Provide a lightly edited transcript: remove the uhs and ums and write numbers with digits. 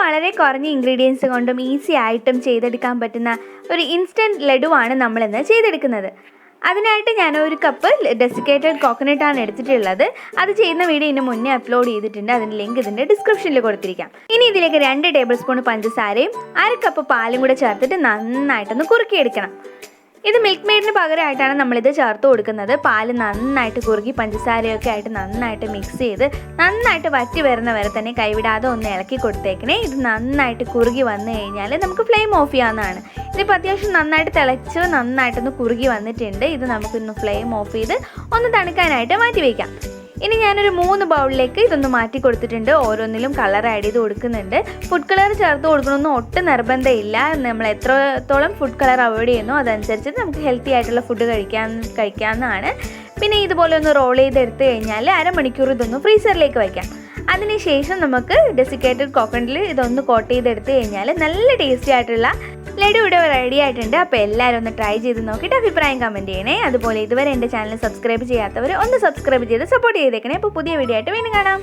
വളരെ കുറഞ്ഞ ഇൻഗ്രീഡിയൻസ് കൊണ്ടും ഈസി ആയിട്ടും ചെയ്തെടുക്കാൻ പറ്റുന്ന ഒരു ഇൻസ്റ്റൻറ്റ് ലഡുവാണ് നമ്മളിന്ന് ചെയ്തെടുക്കുന്നത്. അതിനായിട്ട് ഞാൻ 1 കപ്പ് ഡെസിക്കേറ്റഡ് കോക്കനട്ടാണ് എടുത്തിട്ടുള്ളത്. അത് ചെയ്യുന്ന വീഡിയോ ഇതിന് മുന്നേ അപ്ലോഡ് ചെയ്തിട്ടുണ്ട്. അതിൻ്റെ ലിങ്ക് ഇതിൻ്റെ ഡിസ്ക്രിപ്ഷനിൽ കൊടുത്തിരിക്കാം. ഇനി ഇതിലേക്ക് 2 ടേബിൾ സ്പൂൺ പഞ്ചസാരയും 1/2 കപ്പ് പാലും കൂടെ ചേർത്തിട്ട് നന്നായിട്ടൊന്ന് കുറുക്കിയെടുക്കണം. ഇത് മിൽക്ക് മെയ്ഡിന് പകരമായിട്ടാണ് നമ്മളിത് ചേർത്ത് കൊടുക്കുന്നത്. പാല് നന്നായിട്ട് കുറുകി പഞ്ചസാരയൊക്കെ ആയിട്ട് നന്നായിട്ട് മിക്സ് ചെയ്ത് നന്നായിട്ട് വറ്റി വരുന്ന വരെ തന്നെ കൈവിടാതെ ഒന്ന് ഇളക്കി കൊടുത്തേക്കണേ. ഇത് നന്നായിട്ട് കുറുകി വന്നു കഴിഞ്ഞാൽ നമുക്ക് ഫ്ലെയിം ഓഫ് ചെയ്യാവുന്നതാണ്. ഇതിപ്പോൾ അത്യാവശ്യം നന്നായിട്ട് തിളച്ച് നന്നായിട്ടൊന്ന് കുറുകി വന്നിട്ടുണ്ട്. ഇത് നമുക്കൊന്ന് ഫ്ലെയിം ഓഫ് ചെയ്ത് ഒന്ന് തണുക്കാനായിട്ട് മാറ്റി വയ്ക്കാം. ഇനി ഞാനൊരു 3 ബൗളിലേക്ക് ഇതൊന്ന് മാറ്റി കൊടുത്തിട്ടുണ്ട്. ഓരോന്നിലും കളർ ആഡ് ചെയ്ത് കൊടുക്കുന്നുണ്ട്. ഫുഡ് കളർ ചേർത്ത് കൊടുക്കണമെന്ന് ഒട്ടും നിർബന്ധമില്ല. നമ്മൾ എത്രത്തോളം ഫുഡ് കളർ അവോയ്ഡ് ചെയ്യുന്നു അതനുസരിച്ച് നമുക്ക് ഹെൽത്തി ആയിട്ടുള്ള ഫുഡ് കഴിക്കാവുന്നതാണ്. പിന്നെ ഇതുപോലെ ഒന്ന് റോൾ ചെയ്തെടുത്ത് കഴിഞ്ഞാൽ 1/2 മണിക്കൂർ ഇതൊന്ന് ഫ്രീസറിലേക്ക് വയ്ക്കാം. അതിനുശേഷം നമുക്ക് ഡെസിക്കേറ്റഡ് കോക്കനട്ടിൽ ഇതൊന്ന് കോട്ട് ചെയ്തെടുത്ത് കഴിഞ്ഞാൽ നല്ല ടേസ്റ്റി ആയിട്ടുള്ള ലഡു ഇവിടെ റെഡി ആയിട്ടുണ്ട്. അപ്പോൾ എല്ലാവരും ഒന്ന് ട്രൈ ചെയ്ത് നോക്കിയിട്ട് അഭിപ്രായം കമൻറ്റ് ചെയ്യണേ. അതുപോലെ ഇതുവരെ എൻ്റെ ചാനൽ സബ്സ്ക്രൈബ് ചെയ്യാത്തവർ ഒന്ന് സബ്സ്ക്രൈബ് ചെയ്ത് സപ്പോർട്ട് ചെയ്തേക്കണേ. അപ്പോൾ പുതിയ വീഡിയോ ആയിട്ട് വീണ്ടും കാണാം.